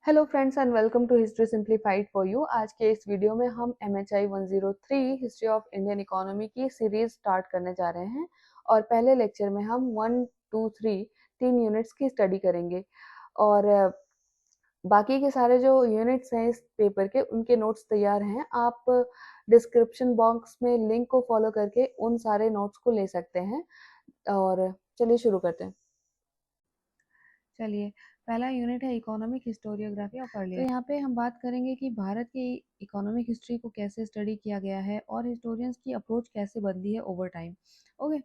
Hello friends and welcome to history simplified for you. आज के इस वीडियो में हम MHI 103 history of Indian economy की सीरीज स्टार्ट करने जा रहे हैं और पहले लेक्चर में हम 1, 2, 3 तीन यूनिट्स की स्टडी करेंगे और बाकी के सारे जो यूनिट्स हैं इस पेपर के उनके नोट्स तैयार हैं। आप डिस्क्रिप्शन बॉक्स में लिंक को फॉलो करके उन सारे नोट्स को ले सकते हैं और चलिए शुरू करते हैं। चलिए, पहला यूनिट है इकोनॉमिक हिस्टोरियोग्राफी ऑफ अर्ली। तो यहाँ पे हम बात करेंगे कि भारत की इकोनॉमिक हिस्ट्री को कैसे स्टडी किया गया है और हिस्टोरियंस की अप्रोच कैसे बदली है over time. Okay,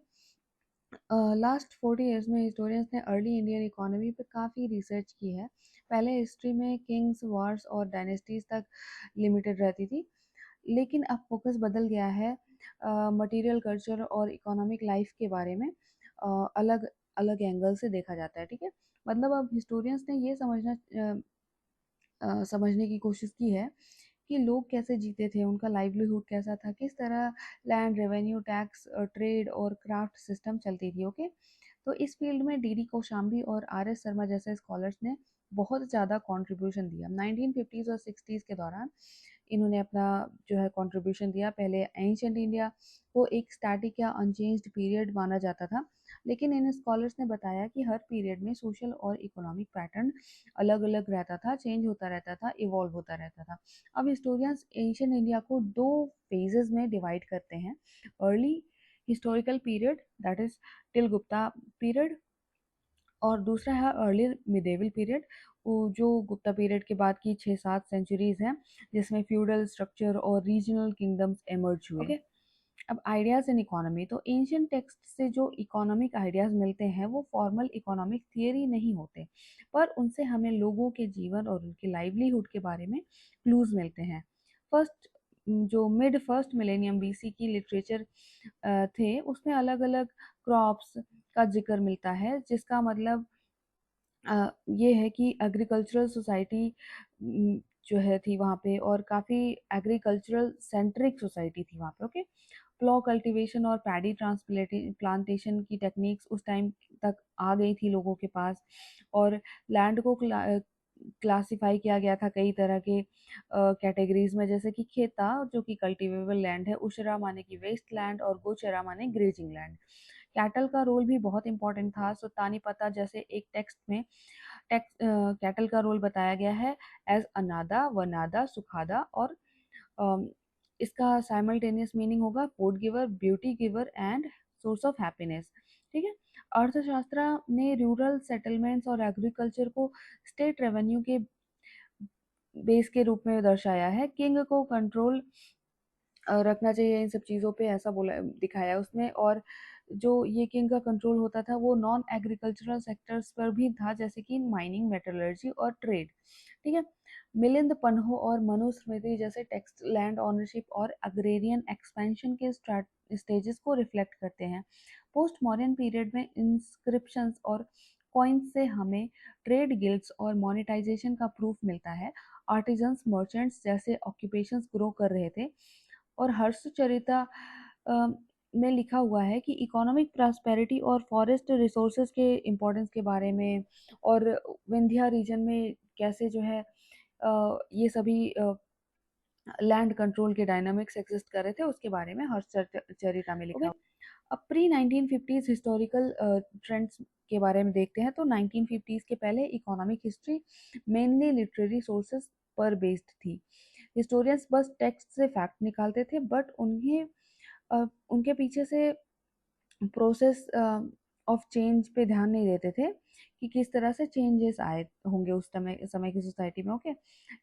last 40 years में हिस्टोरियंस ने अर्ली इंडियन इकोनॉमी पे काफ़ी रिसर्च की है। पहले हिस्ट्री में किंग्स, वार्स और डायनेस्टीज तक लिमिटेड रहती थी, लेकिन अब फोकस बदल गया है। मटेरियल, कल्चर और इकोनॉमिक लाइफ के बारे में अलग अलग एंगल से देखा जाता है। ठीक है, मतलब अब हिस्टोरियंस ने ये समझने की कोशिश की है कि लोग कैसे जीते थे, उनका लाइवलीहुड कैसा था, किस तरह लैंड, रेवेन्यू, टैक्स, ट्रेड और क्राफ्ट सिस्टम चलती थी। ओके, तो इस फील्ड में डीडी कौशाम्बी और RS शर्मा जैसे स्कॉलर्स ने बहुत ज़्यादा कंट्रीब्यूशन दिया। 1950s और 60s के दौरान इन्होंने अपना जो है कंट्रीब्यूशन दिया। पहले एंशिएंट इंडिया को एक स्टैटिक या अनचेंज्ड पीरियड माना जाता था, लेकिन इन स्कॉलर्स ने बताया कि हर पीरियड में सोशल और इकोनॉमिक पैटर्न अलग अलग रहता था, चेंज होता रहता था, इवॉल्व होता रहता था। अब हिस्टोरियंस एंशिएंट इंडिया को दो फेजेस में डिवाइड करते हैं। Early historical period, that is till Gupta period, और दूसरा है अर्ली मिडेवल पीरियड, जो गुप्ता पीरियड के बाद की 6-7 सेंचुरीज हैं, जिसमें फ्यूडल स्ट्रक्चर और रीजनल किंगडम्स एमर्ज हुए। okay? अब आइडियाज़ इन इकोनॉमी, तो एंशियंट टेक्स्ट से जो इकोनॉमिक आइडियाज़ मिलते हैं वो फॉर्मल इकोनॉमिक थियरी नहीं होते, पर उनसे हमें लोगों के जीवन और उनके लाइवलीहुड के बारे में क्लूज मिलते हैं। फर्स्ट जो मिड फर्स्ट मिलेनियम BC की लिटरेचर थे, उसमें अलग अलग क्रॉप्स का जिक्र मिलता है, जिसका मतलब ये है कि एग्रीकल्चरल सोसाइटी जो है थी वहाँ पे, और काफ़ी एग्रीकल्चरल सेंट्रिक सोसाइटी थी वहाँ पे। ओके, प्लॉ कल्टीवेशन और पैडी ट्रांसप्लांटेशन की टेक्निक्स उस टाइम तक आ गई थी लोगों के पास, और लैंड को क्लासिफाई किया गया था कई तरह के कैटेगरीज में, जैसे कि खेता जो कि कल्टीवेबल लैंड है, उशरा माने कि वेस्ट लैंड, और गोचरा माने ग्रेजिंग लैंड। कैटल का रोल भी बहुत इंपॉर्टेंट था। सुल्तानी पता जैसे एक टेक्स्ट में कैटल का रोल बताया गया है एज अनादा, वनादा, सुखादा, और अम, इसका साइमल्टेनियस मीनिंग होगा food giver, beauty giver and source of happiness. ठीक है, अर्थशास्त्र ने रूरल सेटलमेंट्स और एग्रीकल्चर को स्टेट रेवेन्यू के बेस के रूप में दर्शाया है। किंग को कंट्रोल रखना चाहिए इन सब चीज़ों पे, ऐसा बोला दिखाया उसमें। और जो ये किंग का कंट्रोल होता था वो नॉन एग्रीकल्चरल सेक्टर्स पर भी था, जैसे कि माइनिंग, मेटलर्जी और ट्रेड। ठीक है, मिलिंद पन्हो और मनुस्मृति जैसे टेक्स्ट लैंड ओनरशिप और अग्रेरियन एक्सपेंशन के स्टेजेस को रिफ्लेक्ट करते हैं। पोस्ट मॉडर्न पीरियड में इंस्क्रिप्शंस और कॉइन्स से हमें ट्रेड गिल्ड्स और मोनेटाइजेशन का प्रूफ मिलता है। आर्टिजन्स, मर्चेंट्स जैसे ऑक्यूपेशंस ग्रो कर रहे थे। और हर्षचरिता में लिखा हुआ है कि इकोनॉमिक प्रॉस्पेरिटी और फॉरेस्ट रिसोर्सेज के इम्पोर्टेंस के बारे में, और विंध्या रीजन में कैसे जो है ये सभी लैंड कंट्रोल के डायनामिक्स एग्जिस्ट कर रहे थे, उसके बारे में हर्षचरिता में लिखा हुआ। अब प्री 1950s हिस्टोरिकल ट्रेंड्स के बारे में देखते हैं। तो 1950s के पहले economic history mainly literary sources पर बेस्ड थी। हिस्टोरियंस बस टेक्स्ट से फैक्ट निकालते थे, बट उनके पीछे से प्रोसेस ऑफ चेंज पे ध्यान नहीं देते थे कि किस तरह से चेंजेस आए होंगे उस समय की सोसाइटी में। ओके,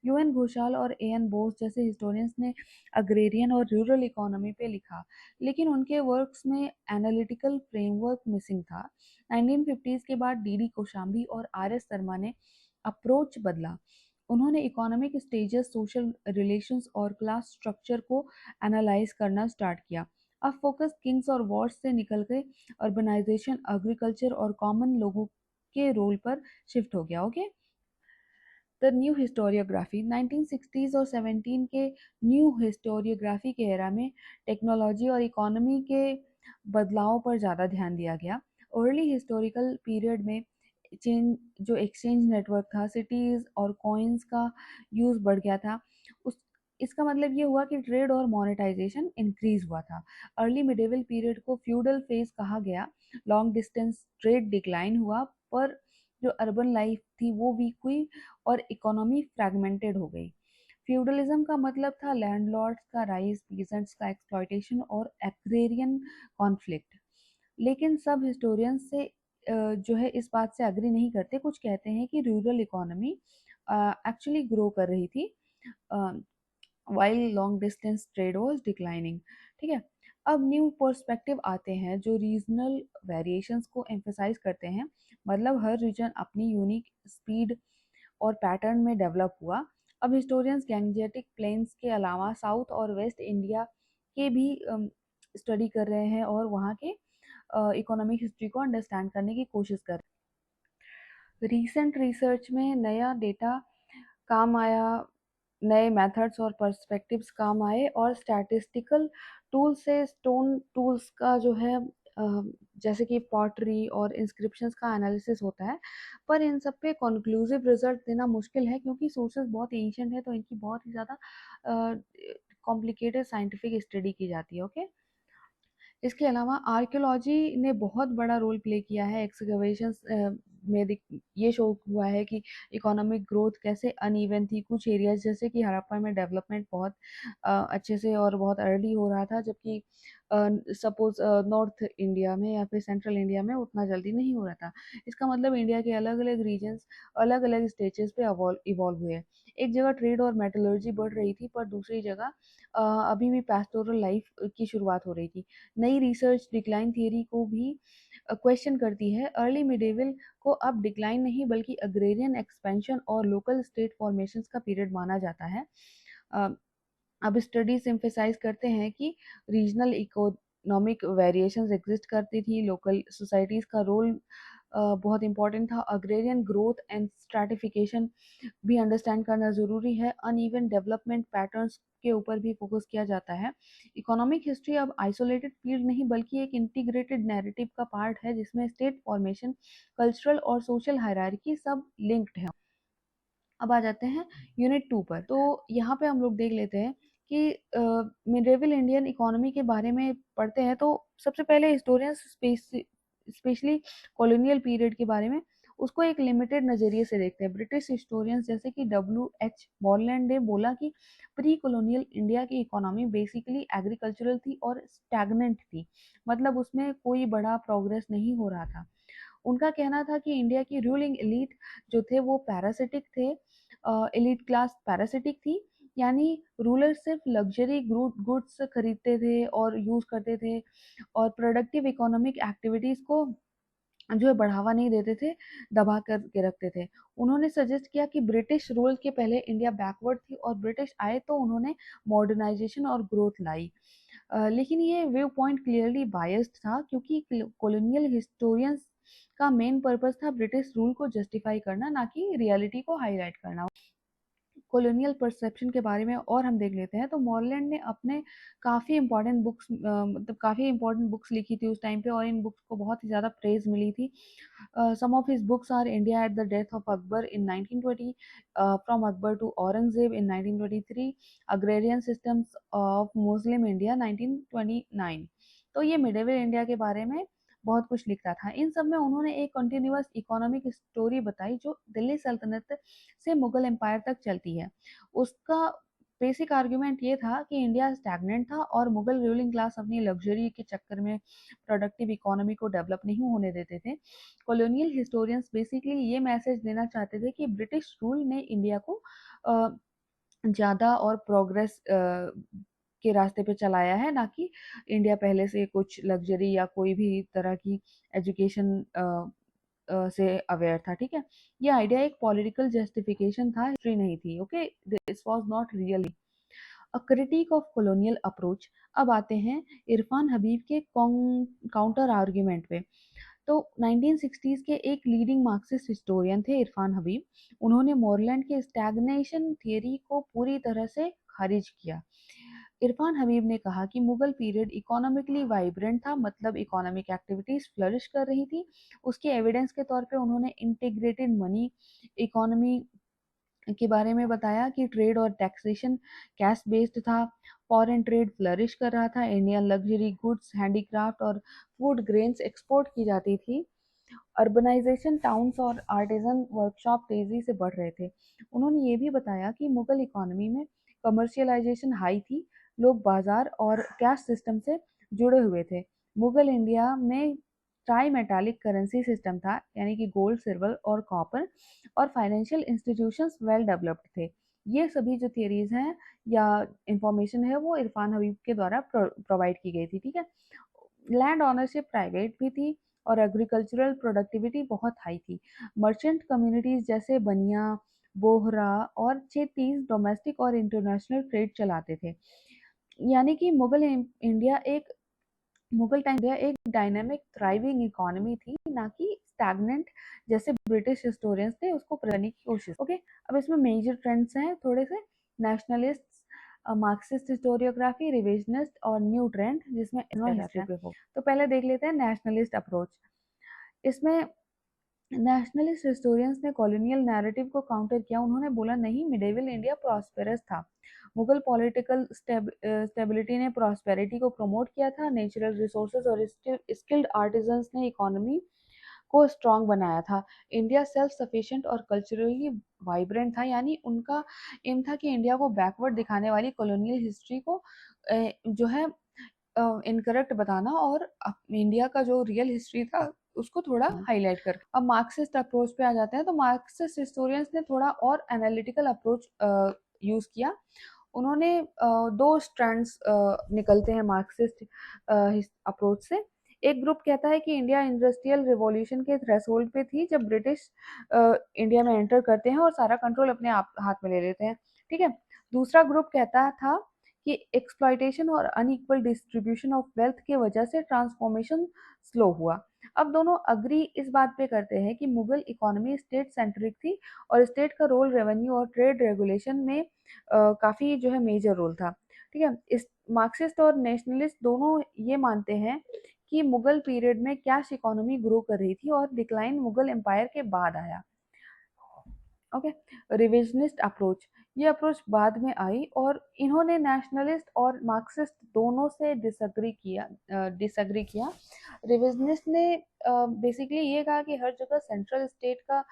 UN घोषाल और AN बोस जैसे हिस्टोरियंस ने अग्रेरियन और रूरल इकोनॉमी पे लिखा, लेकिन उनके वर्क्स में एनालिटिकल फ्रेमवर्क मिसिंग था। 1950s के बाद DD कौशाम्बी और RS शर्मा ने अप्रोच बदला। उन्होंने इकोनॉमिक स्टेजेस, सोशल रिलेशंस और क्लास स्ट्रक्चर को एनालाइज करना स्टार्ट किया। अब फोकस किंग्स और वॉर्स से निकल के अर्बनाइजेशन, एग्रीकल्चर और कॉमन लोगों के रोल पर शिफ्ट हो गया। Okay, the new historiography 1960s और 17 के न्यू हिस्टोरियोग्राफी के एरा में टेक्नोलॉजी और इकोनॉमी के बदलाव पर ज़्यादा ध्यान दिया गया। अर्ली हिस्टोरिकल पीरियड में चेंज जो एक्सचेंज नेटवर्क था, सिटीज और कॉइन्स का यूज बढ़ गया था। उस इसका मतलब ये हुआ कि ट्रेड और मोनेटाइजेशन इंक्रीज हुआ था। अर्ली मिडिवल पीरियड को फ्यूडल फेज कहा गया। लॉन्ग डिस्टेंस ट्रेड डिक्लाइन हुआ, पर जो अर्बन लाइफ थी वो वीक हुई और इकोनॉमी फ्रैगमेंटेड हो गई। फ्यूडलिज्म का मतलब था लैंडलॉर्ड्स का राइज, पीजेंट्स का एक्सप्लॉयटेशन और एग्रेरियन कॉन्फ्लिक्ट। लेकिन सब हिस्टोरियंस से जो है इस बात से अग्री नहीं करते। कुछ कहते हैं कि रूरल इकोनॉमी एक्चुअली ग्रो कर रही थी while long distance trade was declining. ठीक है, अब न्यू पर्सपेक्टिव आते हैं जो रीजनल वेरिएशंस को एम्फेसाइज करते हैं। मतलब हर रीजन अपनी यूनिक स्पीड और पैटर्न में डेवलप हुआ। अब हिस्टोरियंस गैंजेटिक प्लेन्स के अलावा साउथ और वेस्ट इंडिया के भी स्टडी कर रहे हैं और वहाँ के इकोनॉमिक हिस्ट्री को अंडरस्टैंड करने की कोशिश कर रहे हैं। रिसेंट रिसर्च में नया डेटा काम आया, नए मेथड्स और पर्सपेक्टिव्स काम आए और स्टैटिस्टिकल टूल से स्टोन टूल्स का जो है जैसे कि पॉटरी और इंस्क्रिप्शंस का एनालिसिस होता है। पर इन सब पे कंक्लूसिव रिजल्ट देना मुश्किल है क्योंकि सोर्सेज बहुत एंशिएंट है, तो इनकी बहुत ही ज़्यादा कॉम्प्लिकेटेड साइंटिफिक स्टडी की जाती है। ओके, इसके अलावा आर्कियोलॉजी ने बहुत बड़ा रोल प्ले किया है। एक्सकवेशंस में ये शो हुआ है कि इकोनॉमिक ग्रोथ कैसे अनइवन थी। कुछ एरियाज जैसे कि हड़प्पा में डेवलपमेंट बहुत अच्छे से और बहुत अर्ली हो रहा था, जबकि सपोज नॉर्थ इंडिया में या फिर सेंट्रल इंडिया में उतना जल्दी नहीं हो रहा था। इसका मतलब इंडिया के अलग अलग रीजन्स अलग अलग स्टेजेस पे इवॉल्व हुए। एक जगह ट्रेड और मेटलर्जी बढ़ रही थी, पर दूसरी जगह अभी भी पैस्टोरल लाइफ की शुरुआत हो रही थी। नई रिसर्च डिक्लाइन थियरी को भी क्वेश्चन करती है। अर्ली मिडेवल को अब डिक्लाइन नहीं बल्कि अग्रेरियन एक्सपेंशन और लोकल स्टेट फॉर्मेशंस का पीरियड माना जाता है। अ, अब स्टडीज एम्फेसाइज करते हैं कि रीजनल इकोनॉमिक वेरिएशंस एग्जिस्ट करती थी, लोकल सोसाइटीज का रोल बहुत इंपॉर्टेंट था। अग्रेरियन ग्रोथ एंड स्ट्रैटिफिकेशन भी अंडरस्टैंड करना ज़रूरी है। अनइवन डेवलपमेंट पैटर्न्स के ऊपर भी फोकस किया जाता है। इकोनॉमिक हिस्ट्री अब आइसोलेटेड फील्ड नहीं बल्कि एक इंटीग्रेटेड नैरेटिव का पार्ट है जिसमें स्टेट फॉर्मेशन, कल्चरल और सोशल हायरार्की सब लिंक्ड है। अब आ जाते हैं यूनिट 2 पर। तो यहाँ पे हम लोग देख लेते हैं कि मिडेवल इंडियन इकोनॉमी के बारे में पढ़ते हैं तो सबसे पहले हिस्टोरियंस स्पेशली कॉलोनियल पीरियड के बारे में उसको एक लिमिटेड नज़रिए से देखते हैं। ब्रिटिश हिस्टोरियंस जैसे कि W.H. मॉरलैंड ने बोला कि प्री कॉलोनियल इंडिया की इकोनॉमी बेसिकली एग्रीकल्चरल थी और स्टैग्नेंट थी। मतलब उसमें कोई बड़ा प्रोग्रेस नहीं हो रहा था। उनका कहना था कि इंडिया की रूलिंग एलीट जो थे वो पैरासिटिक थे, एलीट क्लास पैरासिटिक थी। यानी रूलर सिर्फ लग्जरी गुड्स खरीदते थे और यूज करते थे और प्रोडक्टिव इकोनॉमिक एक्टिविटीज को जो है बढ़ावा नहीं देते थे, दबा कर के रखते थे। उन्होंने सजेस्ट किया कि ब्रिटिश रूल के पहले इंडिया बैकवर्ड थी और ब्रिटिश आए तो उन्होंने मॉडर्नाइजेशन और ग्रोथ लाई। लेकिन ये व्यू पॉइंट क्लियरली बायस्ड था क्योंकि कॉलोनियल हिस्टोरियंस का मेन पर्पस था ब्रिटिश रूल को जस्टिफाई करना, ना कि रियलिटी को हाईलाइट करना। कॉलोनियल परसेप्शन के बारे में और हम देख लेते हैं तो मॉरलैंड ने अपने काफ़ी इंपॉर्टेंट बुक्स मतलब काफ़ी इंपॉर्टेंट बुक्स लिखी थी उस टाइम पे और इन बुक्स को बहुत ही ज़्यादा प्रेज मिली थी। Some of his books are India at the death of Akbar in 1920, from Akbar to Aurangzeb in 1923, agrarian systems of Muslim India 1929। तो ये मिडेवल इंडिया के बारे में बहुत कुछ लिखता था। इन सब में उन्होंने एक कंटिन्यूअस इकोनॉमिक स्टोरी बताई जो दिल्ली सल्तनत से मुगल एम्पायर तक चलती है। उसका बेसिक आर्ग्यूमेंट ये था कि इंडिया स्टैग्नेंट था और मुगल रूलिंग क्लास अपनी लग्जरी के चक्कर में प्रोडक्टिव इकोनॉमी को डेवलप नहीं होने देते थे। कॉलोनियल हिस्टोरियंस बेसिकली ये मैसेज देना चाहते थे कि ब्रिटिश रूल ने इंडिया को ज़्यादा और प्रोग्रेस के रास्ते पे चलाया है, ना कि इंडिया पहले से कुछ लग्जरी या कोई भी तरह की एजुकेशन से अवेयर था। ठीक है, ये आइडिया एक पॉलिटिकल जस्टिफिकेशन था, हिस्ट्री नहीं थी। Okay, this was not really a critic of colonial approach. अब आते हैं इरफान हबीब के काउंटर आर्ग्यूमेंट पे। तो 1960s के एक लीडिंग मार्क्सिस्ट हिस्टोरियन थे इरफान हबीब। उन्होंने मोरलैंड के स्टैग्नेशन थियरी को पूरी तरह से खारिज किया। इरफान हबीब ने कहा कि मुगल पीरियड इकोनॉमिकली वाइब्रेंट था, मतलब इकोनॉमिक एक्टिविटीज फ्लरिश कर रही थी। उसके एविडेंस के तौर पे उन्होंने इंटीग्रेटेड मनी इकोनॉमी के बारे में बताया कि ट्रेड और टैक्सेशन कैश बेस्ड था। फॉरेन ट्रेड फ्लरिश कर रहा था। इंडियन लग्जरी गुड्स, हैंडीक्राफ्ट और फूड ग्रेन्स एक्सपोर्ट की जाती थी। अर्बनाइजेशन, टाउन्स और आर्टिजन वर्कशॉप तेजी से बढ़ रहे थे। उन्होंने ये भी बताया कि मुगल इकोनॉमी में कमर्शियलाइजेशन हाई थी। लोग बाजार और कैश सिस्टम से जुड़े हुए थे। मुगल इंडिया में ट्राई मेटालिक करेंसी सिस्टम था, यानी कि गोल्ड, सिल्वर और कॉपर, और फाइनेंशियल इंस्टीट्यूशंस वेल डेवलप्ड थे। ये सभी जो थियरीज हैं या इंफॉर्मेशन है वो इरफान हबीब के द्वारा प्रोवाइड की गई थी। ठीक है। लैंड ऑनरशिप प्राइवेट भी थी और एग्रीकल्चरल प्रोडक्टिविटी बहुत हाई थी। मर्चेंट कम्युनिटीज जैसे बनिया, बोहरा और चेतीस डोमेस्टिक और इंटरनेशनल ट्रेड चलाते थे। यानी कि मुगल टाइम इंडिया एक डायनेमिक थ्राइविंग इकोनॉमी थी, ना कि स्टैग्नेंट जैसे ब्रिटिश हिस्टोरियंस ने उसको करने की कोशिश। ओके, अब इसमें मेजर ट्रेंड्स हैं थोड़े से। नेशनलिस्ट, मार्क्सिस्ट हिस्टोरियोग्राफी, रिविजनिस्ट और न्यू ट्रेंड, जिसमें हिस्ट्री पे हो। तो पहले देख लेते हैं नेशनलिस्ट अप्रोच। इसमें नेशनलिस्ट हिस्टोरियंस ने कॉलोनियल नैरेटिव को काउंटर किया। उन्होंने बोला नहीं, मिडेवल इंडिया प्रॉस्पेरस था। मुगल पॉलिटिकल स्टेबिलिटी ने प्रॉस्पेरिटी को प्रमोट किया था। नेचुरल रिसोर्सेज और स्किल्ड आर्टिजन्स ने इकोनॉमी को स्ट्रांग बनाया था। इंडिया सेल्फ सफिशिएंट और कल्चरली वाइब्रेंट था, यानी उनका एम था कि इंडिया को बैकवर्ड दिखाने वाली कॉलोनियल हिस्ट्री को जो है इनकरेक्ट बताना और इंडिया का जो रियल हिस्ट्री था उसको थोड़ा हाईलाइट कर। अब मार्क्सिस्ट अप्रोच पे आ जाते हैं। तो मार्क्सिस्ट हिस्टोरियंस ने थोड़ा और एनालिटिकल अप्रोच यूज किया। उन्होंने दो स्ट्रैंड्स निकलते हैं मार्क्सिस्ट अप्रोच से। एक ग्रुप कहता है कि इंडिया इंडस्ट्रियल रिवॉल्यूशन के थ्रेशोल्ड पे थी, जब ब्रिटिश इंडिया में एंटर करते हैं और सारा कंट्रोल अपने आप हाथ में ले लेते हैं। ठीक है। दूसरा ग्रुप कहता था कि एक्सप्लॉइटेशन और अनइक्वल डिस्ट्रीब्यूशन ऑफ वेल्थ की वजह से ट्रांसफॉर्मेशन स्लो हुआ। अब दोनों अग्री इस बात पे करते हैं कि मुगल इकोनॉमी स्टेट सेंट्रिक थी और स्टेट का रोल रेवेन्यू और ट्रेड रेगुलेशन में काफी जो है मेजर रोल था। ठीक है। इस मार्क्सिस्ट और नेशनलिस्ट दोनों ये मानते हैं कि मुगल पीरियड में कैश इकोनॉमी ग्रो कर रही थी और डिक्लाइन मुगल एम्पायर के बाद आया। ओके। रिविजनिस्ट अप्रोच, ये अप्रोच बाद में आई और इन्होंने नेशनलिस्ट और मार्क्सिस्ट दोनों से डिसएग्री किया। रिविजनिस्ट ने बेसिकली ये कहा कि हर जगह सेंट्रल स्टेट का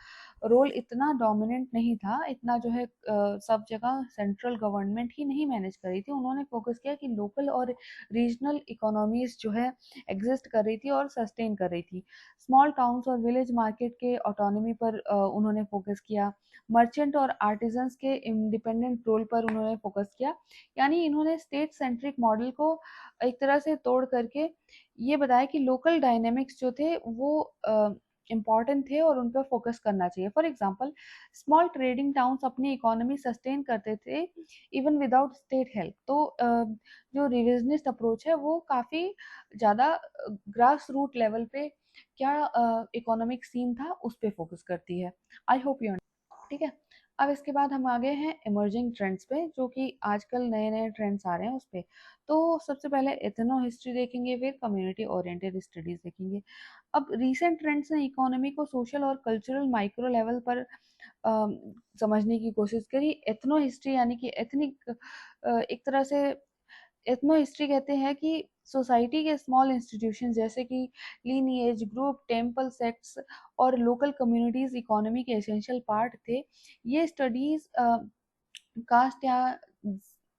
रोल इतना डोमिनेंट नहीं था, इतना जो है सब जगह सेंट्रल गवर्नमेंट ही नहीं मैनेज कर रही थी। उन्होंने फोकस किया कि लोकल और रीजनल इकोनॉमीज जो है एग्जिस्ट कर रही थी और सस्टेन कर रही थी। स्मॉल टाउन्स और विलेज मार्केट के ऑटोनॉमी पर उन्होंने फोकस किया। मर्चेंट और आर्टिजन्स के इंडिपेंडेंट रोल पर उन्होंने फोकस किया। यानी इन्होंने स्टेट सेंट्रिक मॉडल को एक तरह से तोड़ करके ये बताया कि लोकल डायनेमिक्स जो थे वो इम्पॉर्टेंट थे और उन पर फोकस करना चाहिए। For example, small trading towns अपनी इकोनॉमी सस्टेन करते थे इवन विदाउट स्टेट हेल्प। तो जो रिविजनिस्ट अप्रोच है वो काफ़ी ज़्यादा ग्रास रूट लेवल पे क्या इकोनॉमिक सीन था उस पर फोकस करती है। I hope you. ठीक है। अब इसके बाद हम आ गए हैं इमर्जिंग ट्रेंड्स पे, जो कि आजकल नए नए ट्रेंड्स आ रहे हैं उस पे। तो सबसे पहले एथनो हिस्ट्री देखेंगे, फिर कम्युनिटी ओरिएंटेड स्टडीज देखेंगे। अब रीसेंट ट्रेंड्स ने इकोनॉमी को सोशल और कल्चरल माइक्रो लेवल पर समझने की कोशिश करी। एथनो हिस्ट्री यानी कि एथनिक, एक तरह से एथनो हिस्ट्री कहते हैं कि सोसाइटी के स्मॉल इंस्टीट्यूशन जैसे कि लीनिएज, ग्रुप, टेम्पल, सेक्ट्स और लोकल कम्युनिटीज इकोनॉमी के एसेंशियल पार्ट थे। ये स्टडीज कास्ट या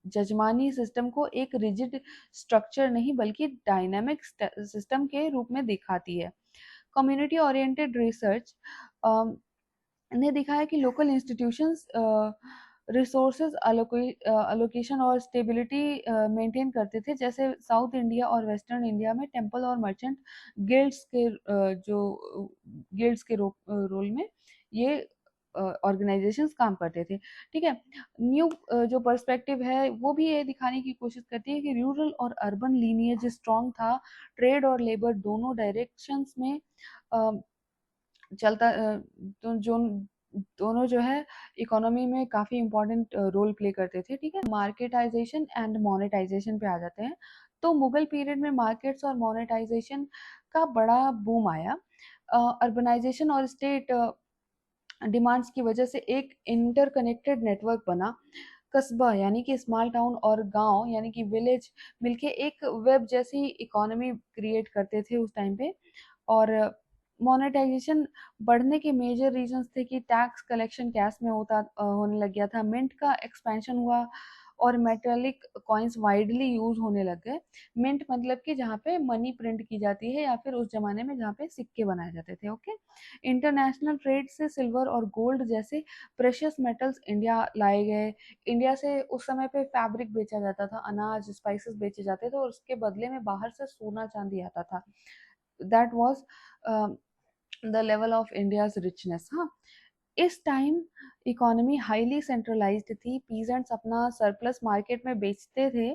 जजमानी सिस्टम को एक रिजिड स्ट्रक्चर नहीं बल्कि डायनामिक सिस्टम के रूप में दिखाती है। कम्युनिटी ओरिएंटेड रिसर्च ने दिखाया कि लोकल इंस्टीट्यूशंस रिसोर्सेज अलोकेशन और स्टेबिलिटी मेंटेन करते थे। जैसे साउथ इंडिया और वेस्टर्न इंडिया में टेम्पल और मर्चेंट गिल्ड्स के रोल में ये ऑर्गेनाइजेशंस काम करते थे। ठीक है। न्यू जो पर्सपेक्टिव है वो भी ये दिखाने की कोशिश करती है कि रूरल और अर्बन लीनिएज स्ट्रॉन्ग था। ट्रेड और लेबर दोनों डायरेक्शंस में चलता, तो जो दोनों जो है इकोनॉमी में काफ़ी इम्पोर्टेंट रोल प्ले करते थे, ठीक है। मार्केटाइजेशन एंड मोनेटाइजेशन पे आ जाते हैं। तो मुगल पीरियड में मार्केट्स और मोनेटाइजेशन का बड़ा बूम आया। अर्बनाइजेशन और स्टेट डिमांड्स की वजह से एक इंटरकनेक्टेड नेटवर्क बना। कस्बा यानी कि स्मॉल टाउन और गांव यानी कि विलेज मिलके एक वेब जैसी इकोनॉमी क्रिएट करते थे उस टाइम पे। और मोनेटाइजेशन बढ़ने के मेजर रीजंस थे कि टैक्स कलेक्शन कैश में होने लग गया था, मिंट का एक्सपेंशन हुआ और मेटेलिक कॉइन्स वाइडली यूज होने लग गए। मिंट मतलब कि जहाँ पे मनी प्रिंट की जाती है या फिर उस जमाने में जहाँ पे सिक्के बनाए जाते थे, ओके। इंटरनेशनल ट्रेड से सिल्वर और गोल्ड जैसे प्रेशियस मेटल्स इंडिया लाए गए। इंडिया से उस समय पे फैब्रिक बेचा जाता था, अनाज स्पाइसेस बेचे जाते थे और उसके बदले में बाहर से सोना चांदी आता था। That was the level of India's richness. हाँ, इस टाइम इकोनॉमी हाईली सेंट्रलाइज्ड थी। पीजेंट्स अपना सरप्लस मार्केट में बेचते थे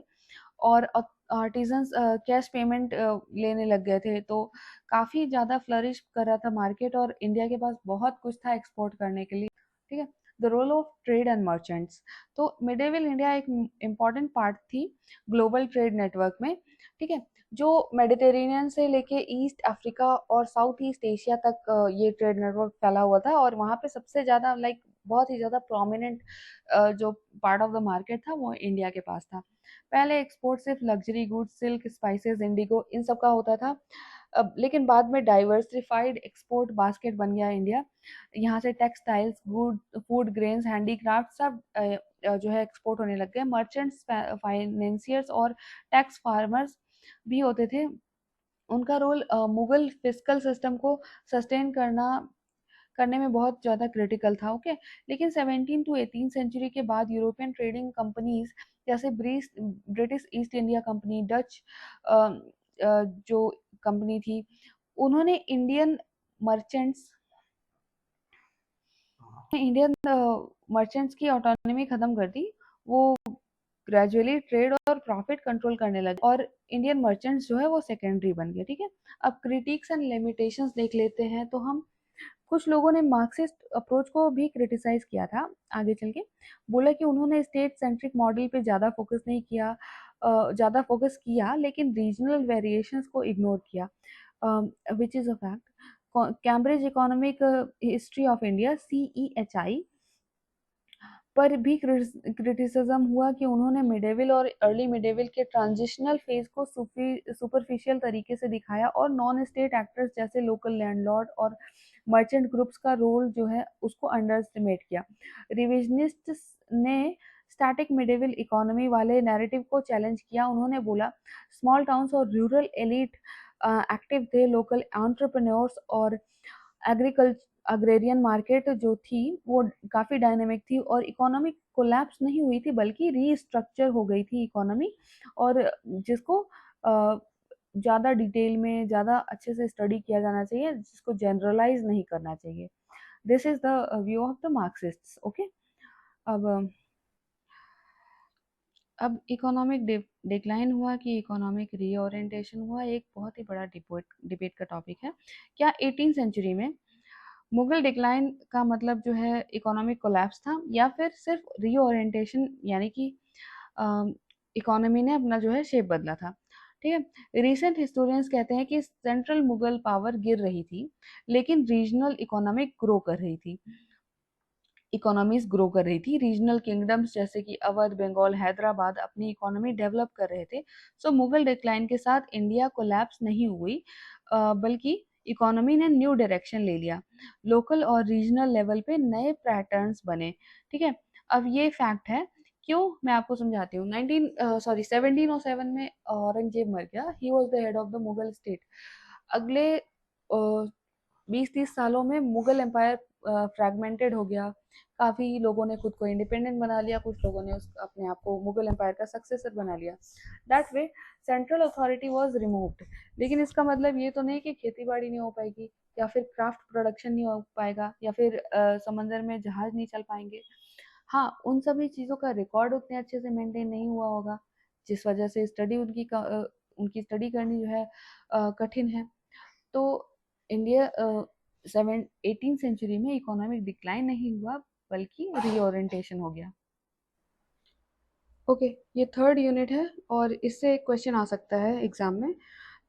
और आर्टिजन्स कैश पेमेंट लेने लग गए थे। तो काफ़ी ज़्यादा फ्लरिश कर रहा था मार्केट और इंडिया के पास बहुत कुछ था एक्सपोर्ट करने के लिए, ठीक है। The role of trade and merchants. तो मिडेवल इंडिया एक इम्पॉर्टेंट पार्ट थी ग्लोबल ट्रेड नेटवर्क में, ठीक है। जो मेडिटेरेनियन से लेके ईस्ट अफ्रीका और साउथ ईस्ट एशिया तक ये ट्रेड नेटवर्क फैला हुआ था और वहाँ पे सबसे ज़्यादा लाइक बहुत ही ज़्यादा प्रोमिनेंट जो पार्ट ऑफ द मार्केट था वो इंडिया के पास था। पहले एक्सपोर्ट सिर्फ luxury goods, silk, spices, indigo इन सब का होता था। अब लेकिन बाद में डाइवर्सिफाइड एक्सपोर्ट बास्केट बन गया इंडिया। यहाँ से textiles, good, food grains, handicraft सब जो है एक्सपोर्ट होने लग गए। मर्चेंट्स, फाइनेंसियर्स और टैक्स फार्मर्स भी होते थे। उनका रोल मुगल फिस्कल सिस्टम को सस्टेन करने में बहुत ज़्यादा क्रिटिकल था, ओके। लेकिन 17 टू 18 सेंचुरी के बाद यूरोपियन ट्रेडिंग कंपनीज जैसे British east India company, Dutch जो कंपनी थी, उन्होंने मर्चेंट्स इंडियन मर्चेंट्स की ऑटोनॉमी खत्म कर दी। वो ग्रेजुअली ट्रेड और प्रॉफिट कंट्रोल करने लगे और इंडियन मर्चेंट्स जो है वो सेकेंडरी बन गए, ठीक है। अब क्रिटिक्स एंड लिमिटेशंस देख लेते हैं। तो हम कुछ लोगों ने मार्क्सिस्ट अप्रोच को भी क्रिटिसाइज किया था आगे चल के। बोला कि उन्होंने स्टेट सेंट्रिक मॉडल पे ज़्यादा फोकस किया लेकिन रीजनल वेरिएशंस को इग्नोर किया, which is a fact. Cambridge economic history of India CEHI पर भी क्रिटिसिज्म हुआ कि उन्होंने मिडेवल और अर्ली मिडेवल के ट्रांजिशनल फेज को सुपरफिशियल तरीके से दिखाया और नॉन स्टेट एक्टर्स जैसे लोकल लैंडलॉर्ड और मर्चेंट ग्रुप्स का रोल जो है उसको अंडर एस्टिमेट किया। रिविजनिस्ट ने स्टैटिक मिडेवल इकोनॉमी वाले नैरेटिव को चैलेंज किया। उन्होंने बोला स्मॉल टाउन्स और रूरल एलिट एक्टिव थे, लोकल एंटरप्रेन्योर्स और एग्रीकल्चर अग्रेरियन मार्केट जो थी वो काफ़ी डायनेमिक थी और इकोनॉमिक कोलैप्स नहीं हुई थी बल्कि रीस्ट्रक्चर हो गई थी इकोनॉमी। और जिसको ज़्यादा डिटेल में ज़्यादा अच्छे से स्टडी किया जाना चाहिए, जिसको जनरलाइज नहीं करना चाहिए। This is the view of the Marxists, okay. अब इकोनॉमिक डिक्लाइन हुआ कि इकोनॉमिक रीओरिएंटेशन हुआ, एक बहुत ही बड़ा डिबेट का टॉपिक है। क्या 18 सेंचुरी में मुगल डिक्लाइन का मतलब जो है इकोनॉमिक कोलैप्स था या फिर सिर्फ रीओरिएंटेशन यानी कि इकोनॉमी ने अपना जो है शेप बदला था, ठीक है। रिसेंट हिस्टोरियंस कहते हैं कि सेंट्रल मुगल पावर गिर रही थी लेकिन रीजनल इकोनॉमीज ग्रो कर रही थी। रीजनल किंगडम्स जैसे कि अवध, बंगाल, हैदराबाद अपनी इकोनॉमी डेवलप कर रहे थे। सो मुगल डिक्लाइन के साथ इंडिया कोलैप्स नहीं हुई, बल्कि इकोनॉमी ने न्यू डायरेक्शन ले लिया। लोकल और रीजनल लेवल पे नए पैटर्न्स बने, ठीक है। अब ये फैक्ट है क्यों, मैं आपको समझाती हूँ। 1707 में औरंगजेब मर गया। He was the head of the Mughal state. अगले 20-30 सालों में मुगल एम्पायर फ्रैगमेंटेड हो गया। काफ़ी लोगों ने खुद को इंडिपेंडेंट बना लिया, कुछ लोगों ने अपने आप को मुगल एम्पायर का सक्सेसर बना लिया। That way central authority was removed. लेकिन इसका मतलब ये तो नहीं कि खेती बाड़ी नहीं हो पाएगी या फिर क्राफ्ट प्रोडक्शन नहीं हो पाएगा या फिर समंदर में जहाज नहीं चल पाएंगे। हाँ, उन सभी चीज़ों का रिकॉर्ड उतने अच्छे से मेंटेन नहीं हुआ होगा जिस वजह से उनकी स्टडी करनी जो है कठिन है। तो इंडिया 18 सेंचुरी में इकोनॉमिक डिक्लाइन नहीं हुआ बल्कि रीओरिएंटेशन हो गया। ओके, ये थर्ड यूनिट है और इससे एक क्वेश्चन आ सकता है एग्जाम में,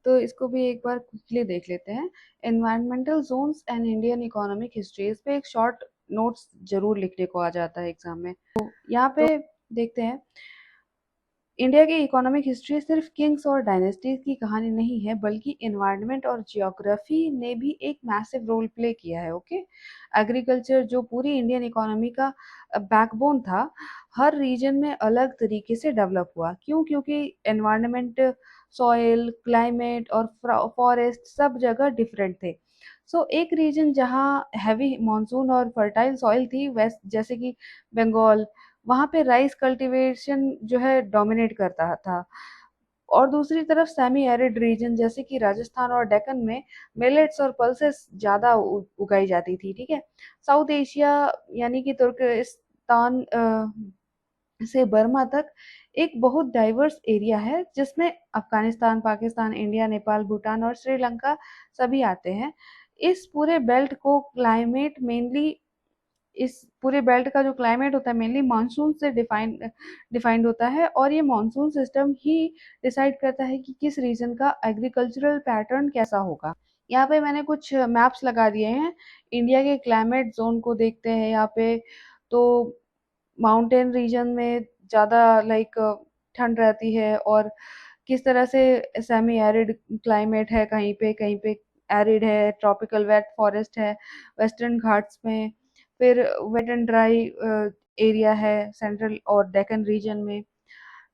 तो इसको भी एक बार क्विकली देख लेते हैं। Environmental zones and Indian economic history, इस पे एक शॉर्ट नोट्स जरूर लिखने को आ जाता है एग्जाम में। तो यहाँ पे देखते हैं, इंडिया की इकोनॉमिक हिस्ट्री सिर्फ किंग्स और डायनेस्टीज की कहानी नहीं है, बल्कि एनवायरनमेंट और जियोग्राफी ने भी एक मैसिव रोल प्ले किया है। ओके, एग्रीकल्चर जो पूरी इंडियन इकोनॉमी का बैकबोन था, हर रीजन में अलग तरीके से डेवलप हुआ। क्यों? क्योंकि एनवायरनमेंट, सॉइल, क्लाइमेट और फॉरेस्ट सब जगह डिफरेंट थे। सो एक रीजन जहाँ हैवी मानसून और फर्टाइल सॉइल थी, वेस्ट जैसे कि बंगाल, वहाँ पे राइस कल्टीवेशन जो है डोमिनेट करता था। और दूसरी तरफ सेमी एरिड रीजन जैसे कि राजस्थान और डेक्कन में मिलेट्स और पल्सेस ज़्यादा उगाई जाती थी। ठीक है, साउथ एशिया यानी कि तुर्कस्तान से बर्मा तक एक बहुत डाइवर्स एरिया है, जिसमें अफगानिस्तान, पाकिस्तान, इंडिया, नेपाल, भूटान और श्रीलंका सभी आते हैं। इस पूरे बेल्ट को क्लाइमेट मेनली इस पूरे बेल्ट का जो क्लाइमेट होता है मेनली मानसून से डिफाइंड होता है, और ये मानसून सिस्टम ही डिसाइड करता है कि किस रीजन का एग्रीकल्चरल पैटर्न कैसा होगा। यहाँ पे मैंने कुछ मैप्स लगा दिए हैं, इंडिया के क्लाइमेट जोन को देखते हैं यहाँ पे। तो माउंटेन रीजन में ज़्यादा लाइक ठंड रहती है, और किस तरह से सेमी एरिड क्लाइमेट है, कहीं पे एरिड है, ट्रॉपिकल वेट फॉरेस्ट है वेस्टर्न घाट्स में, फिर वेट एंड ड्राई एरिया है सेंट्रल और डेक्कन रीजन में।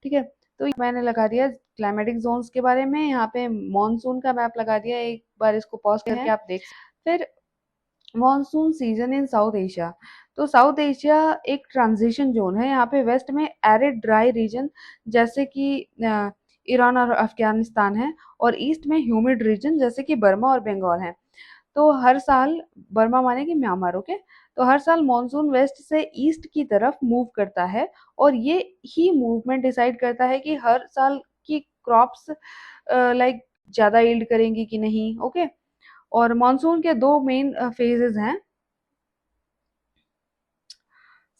ठीक है, तो मैंने लगा दिया क्लाइमेटिक जोन्स के बारे में, यहाँ पे मॉनसून का मैप लगा दिया, एक बार इसको पॉज करके आप देख फिर monsoon season in south Asia. तो साउथ एशिया एक ट्रांजिशन जोन है, यहाँ पे वेस्ट में एरिड ड्राई रीजन जैसे कि ईरान और अफगानिस्तान है, और ईस्ट में ह्यूमिड रीजन जैसे कि बर्मा और बंगाल है। तो हर साल, बर्मा माने कि म्यांमार, ओके, तो हर साल मॉनसून वेस्ट से ईस्ट की तरफ मूव करता है, और ये ही मूवमेंट डिसाइड करता है कि हर साल की क्रॉप्स लाइक ज़्यादा यील्ड करेंगी कि नहीं। ओके, और मॉनसून के दो मेन फेजेस हैं,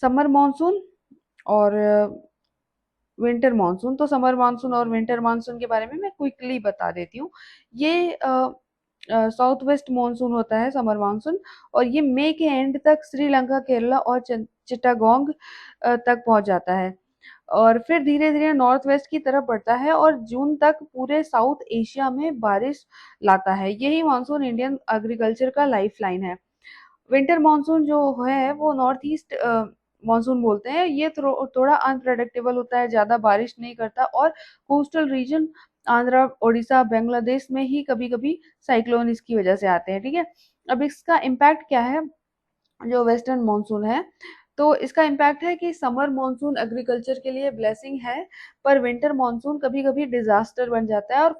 समर मॉनसून और विंटर मानसून। तो समर मानसून और विंटर मानसून के बारे में मैं क्विकली बता देती हूँ। ये साउथ वेस्ट मानसून होता है समर मानसून, और ये मई के एंड तक श्रीलंका, केरला और चिटागोंग तक पहुंच जाता है, और फिर धीरे धीरे नॉर्थ वेस्ट की तरफ बढ़ता है और जून तक पूरे साउथ एशिया में बारिश लाता है। यही मानसून इंडियन एग्रीकल्चर का लाइफ लाइन है। विंटर मानसून जो है वो नॉर्थ ईस्ट मानसून बोलते हैं। ये थोड़ा अनप्रेडिक्टेबल होता है, ज़्यादा बारिश नहीं करता, और कोस्टल रीजन आंध्र, उड़ीसा, बांग्लादेश में ही कभी कभी साइक्लोन इसकी वजह से आते हैं। ठीक है, अब इसका इम्पैक्ट क्या है जो वेस्टर्न मानसून है? तो इसका इम्पैक्ट है कि समर मानसून एग्रीकल्चर के लिए ब्लेसिंग है, पर विंटर मानसून कभी कभी डिजास्टर बन जाता है, और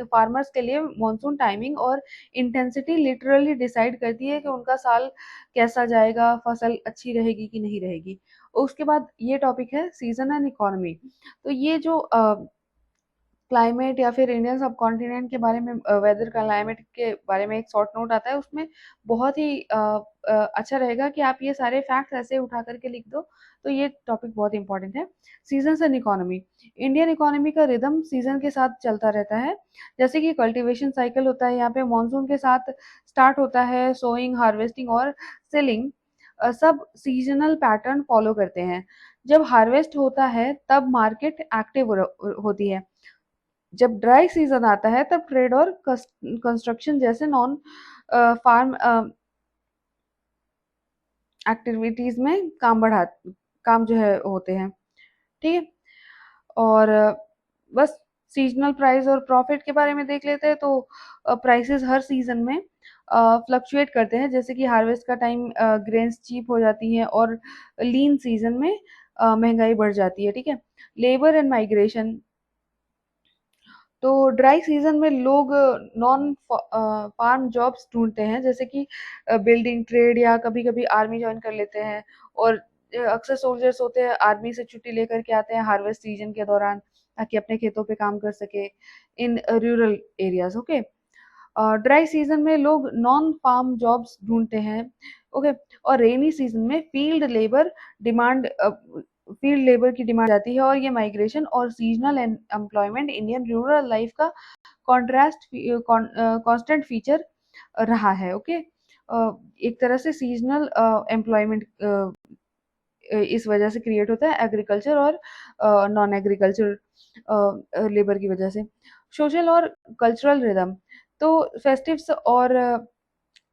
फार्मर्स के लिए मानसून टाइमिंग और इंटेंसिटी लिटरली डिसाइड करती है कि उनका साल कैसा जाएगा, फसल अच्छी रहेगी कि नहीं रहेगी। उसके बाद ये टॉपिक है सीजन एंड इकोनॉमी। तो ये जो क्लाइमेट या फिर इंडियन सब कॉन्टिनेंट के बारे में, वेदर क्लाइमेट के बारे में एक शॉर्ट नोट आता है, उसमें बहुत ही अच्छा रहेगा कि आप ये सारे फैक्ट्स ऐसे उठा करके लिख दो। तो ये टॉपिक बहुत इंपॉर्टेंट है। Season and economy, Indian economy का रिदम सीजन के साथ चलता रहता है। जैसे कि कल्टीवेशन साइकिल होता है यहाँ पे, मानसून के साथ स्टार्ट होता है, सोइंग, हार्वेस्टिंग और सेलिंग सब सीजनल पैटर्न फॉलो करते हैं। जब हार्वेस्ट होता है तब मार्केट एक्टिव होती है। जब ड्राई सीजन आता है तब ट्रेड और कंस्ट्रक्शन जैसे नॉन फार्म एक्टिविटीज में काम जो है होते हैं। ठीक है, और बस सीजनल प्राइस और प्रॉफिट के बारे में देख लेते हैं। तो प्राइसेस हर सीजन में फ्लक्चुएट करते हैं, जैसे कि हार्वेस्ट का टाइम ग्रेन्स चीप हो जाती हैं, और लीन सीजन में महंगाई बढ़ जाती है। ठीक है, लेबर एंड माइग्रेशन, तो ड्राई सीजन में लोग नॉन फार्म जॉब्स ढूंढते हैं, जैसे कि बिल्डिंग ट्रेड, या कभी कभी आर्मी ज्वाइन कर लेते हैं, और अक्सर सोल्जर्स होते हैं आर्मी से छुट्टी लेकर के आते हैं हार्वेस्ट सीजन के दौरान, ताकि अपने खेतों पे काम कर सके in rural areas. Okay, dry season में लोग नॉन फार्म जॉब्स ढूंढते हैं, ओके। और रेनी सीजन में फील्ड लेबर की डिमांड आती है, और ये माइग्रेशन और seasonal employment Indian rural life का कॉन्ट्रास्ट कांस्टेंट फीचर रहा है, ओके। एक तरह से सीजनल एम्प्लॉयमेंट इस वजह से क्रिएट होता है, एग्रीकल्चर और नॉन एग्रीकल्चर लेबर की वजह से। सोशल और कल्चरल रिदम, तो फेस्टिव्स और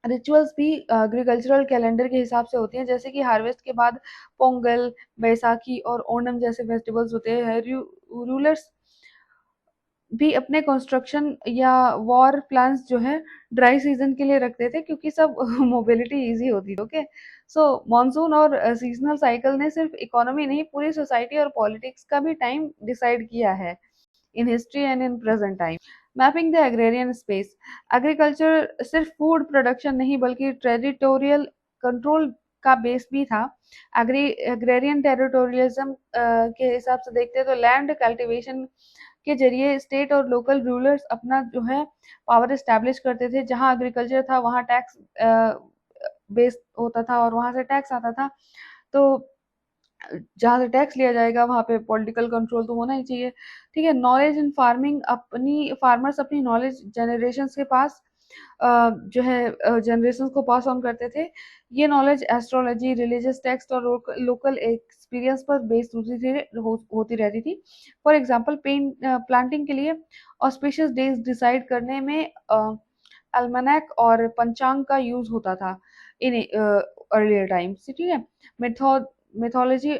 रिचुअल्स भी एग्रीकल्चरल कैलेंडर के हिसाब से होती हैं, जैसे कि हार्वेस्ट के बाद पोंगल, बैसाखी और ओणम जैसे फेस्टिवल्स होते हैं। रूलर्स भी अपने कंस्ट्रक्शन या वॉर प्लान्स जो है ड्राई सीजन के लिए रखते थे, क्योंकि सब मोबिलिटी इजी होती थी, ओके। सो मॉनसून और सीजनल साइकिल ने सिर्फ इकोनॉमी नहीं, पूरी सोसाइटी और पॉलिटिक्स का भी टाइम डिसाइड किया है in history and in present time. Mapping the agrarian space, agriculture सिर्फ फूड प्रोडक्शन नहीं बल्कि टेरिटोरियल कंट्रोल का बेस भी था। एग्रेरियन टेरिटोरियलिज्म के हिसाब से देखते हैं तो लैंड कल्टीवेशन के जरिए स्टेट और लोकल रूलर्स अपना जो है पावर एस्टैब्लिश करते थे। जहाँ एग्रीकल्चर था वहाँ टैक्स बेस होता था और वहां से टैक्स आता था, तो जहाँ से टैक्स लिया जाएगा वहाँ पे पॉलिटिकल कंट्रोल तो होना ही चाहिए, ठीक है। नॉलेज इन फार्मिंग, अपनी फार्मर्स अपनी नॉलेज जनरेशन के पास जो है जनरेशन को पास ऑन करते थे। ये नॉलेज एस्ट्रोलॉजी, रिलीजियस टेक्स्ट और लोकल एक्सपीरियंस पर बेस्ड होती रहती थी। फॉर एग्जांपल प्लांटिंग के लिए ऑस्पिशियस डेज डिसाइड करने में अल्मनैक और पंचांग का यूज होता था इन अर्लियर टाइम्स, ठीक है। मिथोलॉजी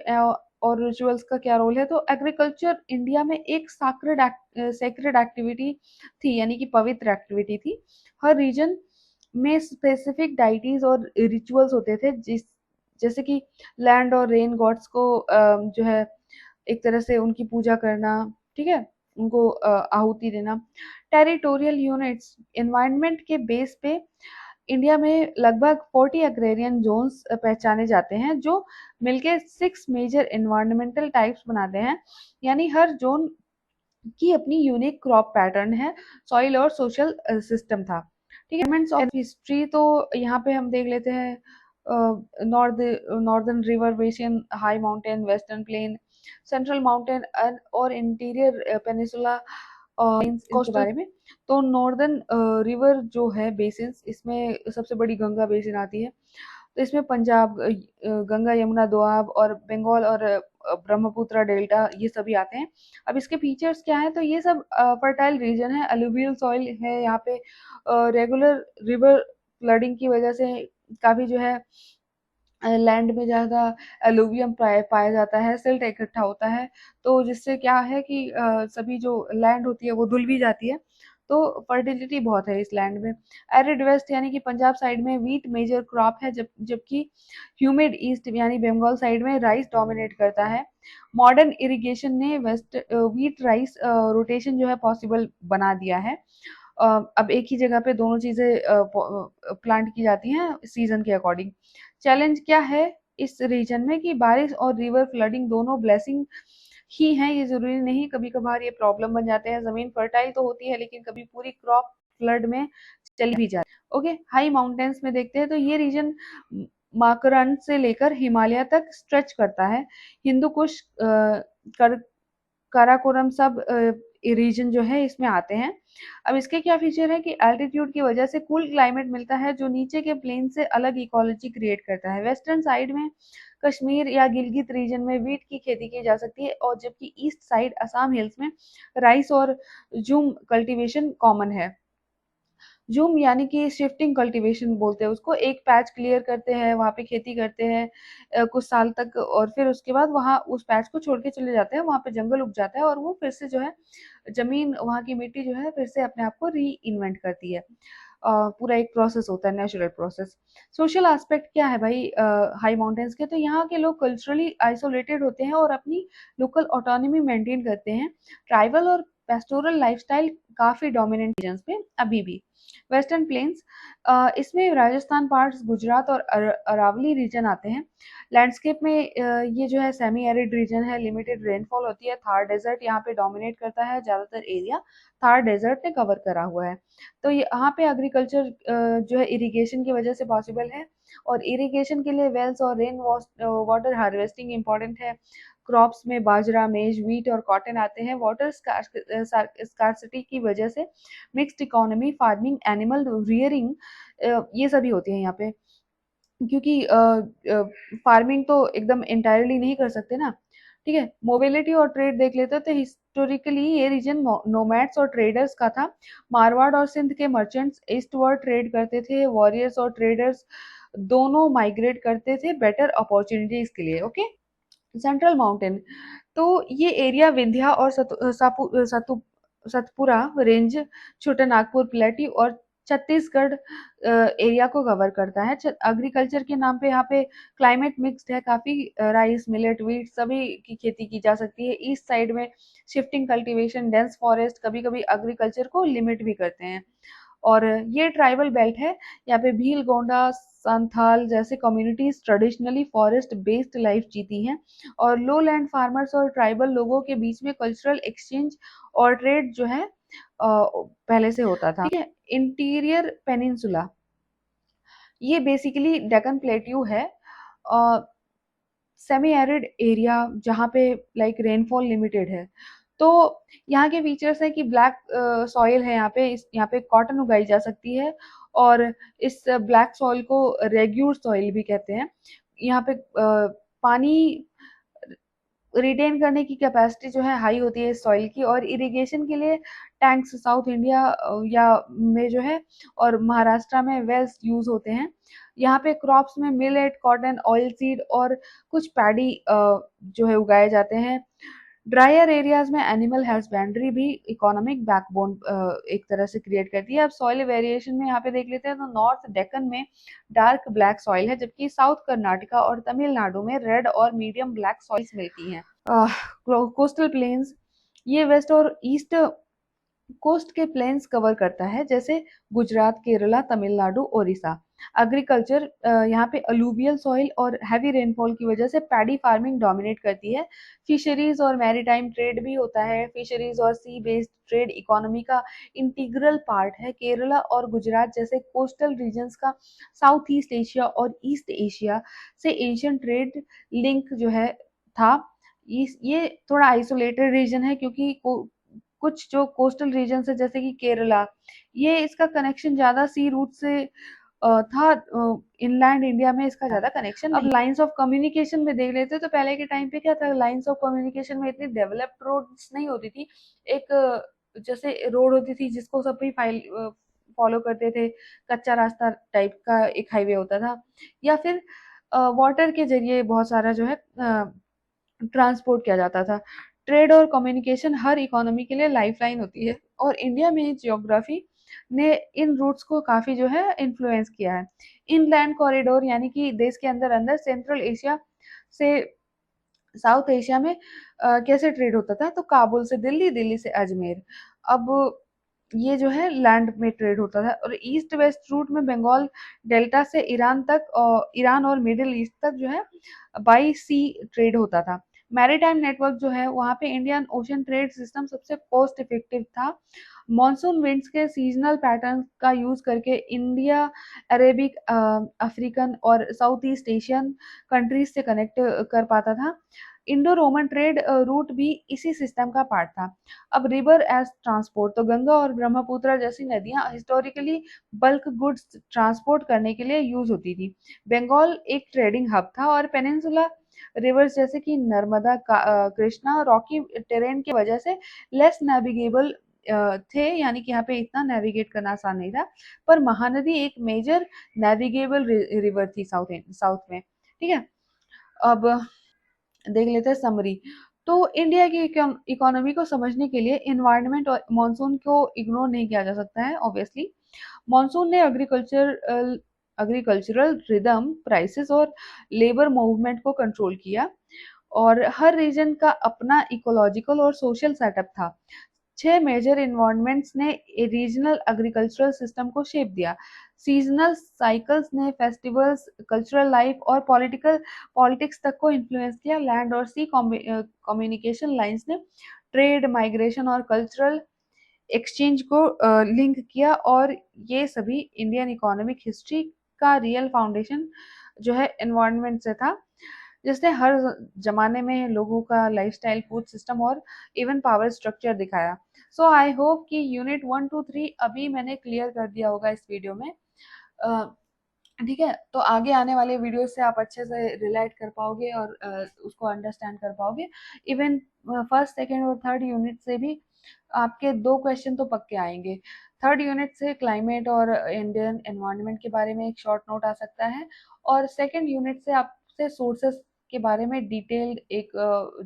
और रिचुअल्स का क्या रोल है, तो एग्रीकल्चर इंडिया में एक सेक्रेड एक्टिविटी थी, यानी कि पवित्र एक्टिविटी थी। हर रीजन में स्पेसिफिक डाइटीज और रिचुअल्स होते थे, जैसे कि लैंड और रेन गॉड्स को जो है एक तरह से उनकी पूजा करना, ठीक है, उनको आहुति देना। टेरिटोरियल यूनिट्स, एनवायरनमेंट के बेस पे इंडिया में लगभग 40 एग्रेरियन जोन्स पहचाने जाते हैं, जो मिलके 6 मेजर एनवायरमेंटल टाइप्स बनाते हैं। यानी हर जोन की अपनी यूनिक क्रॉप पैटर्न है, सॉइल और सोशल सिस्टम था, ठीक है। एलिमेंट्स ऑफ हिस्ट्री, तो यहाँ पे हम देख लेते हैं northern river basin, high mountain, western plain, central mountain और इंटीरियर पेनिसुला इसके बारे में। तो नॉर्दर्न रिवर जो है बेसिन, इसमें सबसे बड़ी गंगा बेसिन आती है, तो इसमें पंजाब, गंगा, यमुना, दोआब और बंगाल और ब्रह्मपुत्र डेल्टा ये सभी आते हैं। अब इसके फीचर्स क्या है, तो ये सब फर्टाइल रीजन है, अलुवियल सॉइल है यहाँ पे, रेगुलर रिवर फ्लडिंग की वजह से काफी जो है लैंड में ज़्यादा एलुवियम पाया जाता है, सिल्ट इकट्ठा होता है, तो जिससे क्या है कि सभी जो लैंड होती है वो धुल भी जाती है, तो फर्टिलिटी बहुत है इस लैंड में। एरिड वेस्ट यानी कि पंजाब साइड में वीट मेजर क्रॉप है, जबकि ह्यूमिड ईस्ट यानी बंगाल साइड में राइस डोमिनेट करता है। मॉडर्न इरिगेशन ने वेस्ट वीट राइस रोटेशन जो है पॉसिबल बना दिया है। अब एक ही जगह पे दोनों चीजें प्लांट की जाती हैं सीजन के अकॉर्डिंग। चैलेंज क्या है इस रीजन में कि बारिश और रिवर फ्लडिंग दोनों ब्लेसिंग ही हैं, ये जरूरी नहीं, कभी कभार ये प्रॉब्लम बन जाते हैं। जमीन फर्टाइल तो होती है लेकिन कभी पूरी क्रॉप फ्लड में चली भी जाती है, ओके। हाई माउंटेन्स में देखते हैं तो ये रीजन माकरन से लेकर हिमालय तक स्ट्रेच करता है। हिंदू कुश, कर, काराकोरम सब रीजन जो है इसमें आते हैं। अब इसके क्या फीचर है कि एल्टीट्यूड की वजह से कूल क्लाइमेट मिलता है, जो नीचे के प्लेन से अलग इकोलॉजी क्रिएट करता है। वेस्टर्न साइड में कश्मीर या गिलगित रीजन में वीट की खेती की जा सकती है, और जबकि ईस्ट साइड असम हिल्स में राइस और जूम कल्टीवेशन कॉमन है। जूम यानी कि शिफ्टिंग कल्टीवेशन बोलते हैं उसको, एक पैच क्लियर करते हैं, वहाँ पे खेती करते हैं कुछ साल तक, और फिर उसके बाद वहाँ उस पैच को छोड़ के चले जाते हैं, वहाँ पे जंगल उग जाता है और वो फिर से जो है जमीन, वहाँ की मिट्टी जो है फिर से अपने आप को री इन्वेंट करती है। पूरा एक प्रोसेस होता है, नेचुरल प्रोसेस। सोशल एस्पेक्ट क्या है भाई हाई माउंटेन्स के, तो यहाँ के लोग कल्चरली आइसोलेटेड होते हैं और अपनी लोकल ऑटोनॉमी मेंटेन करते हैं। ट्राइबल और पेस्टोरल लाइफस्टाइल काफी डोमिनेंट रीजन्स में अभी भी। वेस्टर्न प्लेन्स, इसमें राजस्थान पार्ट्स, गुजरात और अरावली रीजन आते हैं। लैंडस्केप में ये जो है सेमी एरिड रीजन है, लिमिटेड रेनफॉल होती है। थार डेजर्ट यहाँ पे डोमिनेट करता है, ज्यादातर एरिया थार डेजर्ट ने कवर करा हुआ है। तो यहाँ पे एग्रीकल्चर जो है इरिगेशन की वजह से पॉसिबल है, और इरिगेशन के लिए वेल्स और रेन वाटर हार्वेस्टिंग इंपॉर्टेंट है। क्रॉप्स में बाजरा, मेज, व्हीट और कॉटन आते हैं। वाटर स्कार्सिटी की वजह से mixed economy, farming, animal rearing, ये सभी होती है यहाँ पे, क्योंकि फार्मिंग तो एकदम इंटायरली नहीं कर सकते ना। ठीक है, मोबिलिटी और ट्रेड देख लेते हैं तो हिस्टोरिकली ये रीजन नोमैड्स और ट्रेडर्स का था। मारवाड़ और सिंध के मर्चेंट्स ईस्टवर्ड ट्रेड करते थे। वॉरियर्स और ट्रेडर्स दोनों माइग्रेट करते थे बेटर अपॉर्चुनिटीज के लिए। ओके, सेंट्रल माउंटेन, तो ये एरिया विंध्या और सतपुरा रेंज, छोटा नागपुर प्लेटी और छत्तीसगढ़ एरिया को कवर करता है। एग्रीकल्चर के नाम पे यहाँ पे क्लाइमेट मिक्स्ड है काफी। राइस, मिलेट, व्हीट सभी की खेती की जा सकती है। ईस्ट साइड में शिफ्टिंग कल्टीवेशन, डेंस फॉरेस्ट कभी कभी एग्रीकल्चर को लिमिट भी करते हैं। और ये ट्राइबल बेल्ट है, यहाँ पे भील, गोंडा, संथाल जैसे communities traditionally forest based life जीती हैं। और लो लैंड फार्मर्स और ट्राइबल लोगों के बीच में कल्चरल एक्सचेंज और ट्रेड जो है पहले से होता था। ठीक है, इंटीरियर पेनिनसुला, ये बेसिकली डेक्कन प्लेट्यू है, सेमी एरिड एरिया जहाँ पे लाइक रेनफॉल लिमिटेड है। तो यहाँ के फीचर्स है कि ब्लैक सॉइल है यहाँ पे, यहाँ पे कॉटन उगाई जा सकती है, और इस ब्लैक सॉइल को रेग्यूर सॉइल भी कहते हैं। यहाँ पे पानी रिटेन करने की कैपेसिटी जो है हाई होती है इस सॉइल की। और इरिगेशन के लिए टैंक्स साउथ इंडिया या में जो है और महाराष्ट्र में वेल्स यूज होते हैं। यहाँ पे क्रॉप्स में मिलेट, कॉटन, ऑयल सीड और कुछ पैडी जो है उगाए जाते हैं। ड्रायर एरियाज में एनिमल हस्बेंड्री भी इकोनॉमिक बैकबोन एक तरह से क्रिएट करती है। अब सॉइल वेरिएशन में यहाँ पे देख लेते हैं तो नॉर्थ डेक्कन में डार्क ब्लैक सॉइल है, जबकि साउथ कर्नाटका और तमिलनाडु में रेड और मीडियम ब्लैक सॉइल्स मिलती हैं। कोस्टल प्लेन्स, ये वेस्ट और ईस्ट कोस्ट के प्लेन्स कवर करता है, जैसे गुजरात, केरला, तमिलनाडु, ओडिशा। एग्रीकल्चर, यहाँ पे अलूवियल सॉइल और हैवी रेनफॉल की वजह से पैडी फार्मिंग डोमिनेट करती है। फिशरीज और मैरीटाइम ट्रेड भी होता है। फिशरीज और सी बेस्ड ट्रेड इकोनॉमी का इंटीग्रल पार्ट है। केरला और गुजरात जैसे कोस्टल रीजन्स का साउथ ईस्ट एशिया और ईस्ट एशिया से एशियन ट्रेड लिंक जो है था। ये थोड़ा आइसोलेटेड रीजन है, क्योंकि कुछ जो कोस्टल रीजन है जैसे कि केरला, ये इसका कनेक्शन ज्यादा सी रूट से था। इनलैंड इंडिया में इसका ज्यादा कनेक्शन। अब लाइंस ऑफ कम्युनिकेशन में देख लेते हैं तो पहले के टाइम पे क्या था, लाइंस ऑफ कम्युनिकेशन में इतनी डेवलप्ड रोड्स नहीं होती थी। एक जैसे रोड होती थी जिसको सब भी फॉलो करते थे, कच्चा रास्ता टाइप का एक हाईवे होता था, या फिर वाटर के जरिए बहुत सारा जो है ट्रांसपोर्ट किया जाता था। ट्रेड और कम्युनिकेशन हर इकोनॉमी के लिए लाइफलाइन होती है, और इंडिया में जियोग्राफी ने इन रूट्स को काफी जो है इन्फ्लुएंस किया है। इनलैंड कॉरिडोर यानी कि देश के अंदर अंदर सेंट्रल एशिया से साउथ एशिया में कैसे ट्रेड होता था, तो काबुल से दिल्ली, दिल्ली से अजमेर। अब ये जो है लैंड में ट्रेड होता था। और ईस्ट वेस्ट रूट में बंगाल डेल्टा से ईरान तक, और ईरान और मिडिल ईस्ट तक जो है बाई सी ट्रेड होता था। मैरीटाइम नेटवर्क जो है वहाँ पे इंडियन ओशन ट्रेड सिस्टम सबसे कॉस्ट इफेक्टिव था। मॉनसून विंड्स के सीजनल पैटर्न का यूज करके इंडिया अरेबिक, अफ्रीकन और साउथ ईस्ट एशियन कंट्रीज से कनेक्ट कर पाता था। इंडो रोमन ट्रेड रूट भी इसी सिस्टम का पार्ट था। अब रिवर एज ट्रांसपोर्ट, तो गंगा और ब्रह्मपुत्र जैसी नदियां हिस्टोरिकली बल्क गुड्स ट्रांसपोर्ट करने के लिए यूज होती थी। बंगाल एक ट्रेडिंग हब था, और पेनिनसुला रिवर्स जैसे कि नर्मदा, कृष्णा रॉकी टेरेन की वजह से लेस नेविगेबल थे, यानी कि यहाँ पे इतना नेविगेट करना आसान नहीं था। पर महानदी एक मेजर नेविगेबल रिवर थी साउथ में। ठीक है, अब देख लेते हैं समरी। तो इंडिया की इकोनॉमी को समझने के लिए इन्वायरमेंट और मॉनसून को इग्नोर नहीं किया जा सकता है। ऑब्वियसली मॉनसून ने एग्रीकल्चरल रिदम, प्राइसेस और लेबर मूवमेंट को कंट्रोल किया, और हर रीजन का अपना इकोलॉजिकल और सोशल सेटअप था। 6 मेजर इन्वायरमेंट्स ने रीजनल एग्रीकल्चरल सिस्टम को शेप दिया। सीजनल साइकिल्स ने फेस्टिवल्स, कल्चरल लाइफ और पॉलिटिक्स तक को इन्फ्लुएंस किया। लैंड और सी कम्युनिकेशन लाइंस ने ट्रेड, माइग्रेशन और कल्चरल एक्सचेंज को लिंक किया, और ये सभी इंडियन इकोनॉमिक हिस्ट्री का रियल फाउंडेशन जो है एनवायरनमेंट से था, जिसने हर जमाने में लोगों का लाइफस्टाइल, फूड सिस्टम और इवन पावर स्ट्रक्चर दिखाया। सो आई होप कि यूनिट 1 2 3 अभी मैंने क्लियर कर दिया होगा इस वीडियो में। ठीक है, तो आगे आने वाले वीडियो से आप अच्छे से रिलेट कर पाओगे और उसको अंडरस्टैंड कर पाओगे। इवन फर्स्ट, सेकेंड और थर्ड यूनिट से भी आपके 2 क्वेश्चन तो पक्के आएंगे। थर्ड यूनिट से क्लाइमेट और इंडियन एनवायरनमेंट के बारे में एक शॉर्ट नोट आ सकता है, और सेकेंड यूनिट से आपसे सोर्सेस के बारे में डिटेल्ड एक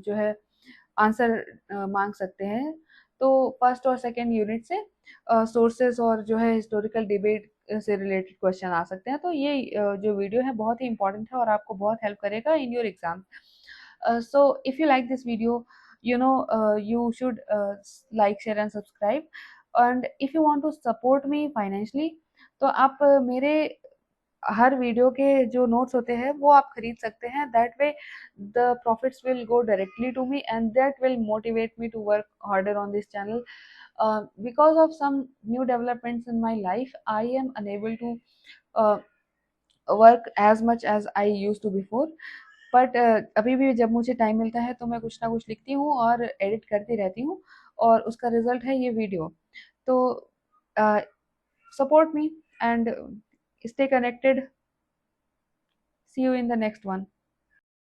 जो है आंसर मांग सकते हैं। तो फर्स्ट और सेकेंड यूनिट से सोर्सेस और जो है हिस्टोरिकल डिबेट से रिलेटेड क्वेश्चन आ सकते हैं। तो ये जो वीडियो है बहुत ही इंपॉर्टेंट है और आपको बहुत हेल्प करेगा in your exam. So if you like this video, you should like, share and subscribe. And if you want to support me financially, तो आप मेरे हर वीडियो के जो नोट्स होते हैं वो आप खरीद सकते हैं। That way the profits will go directly to me and that will motivate me to work harder on this channel. Because of some new developments in my life, I am unable to uh, work as much as I used to before. But अभी भी जब मुझे time मिलता है तो मैं कुछ ना कुछ लिखती हूँ और एडिट करती रहती हूँ, और उसका रिजल्ट है ये वीडियो। तो support me and stay connected. See you in the next one.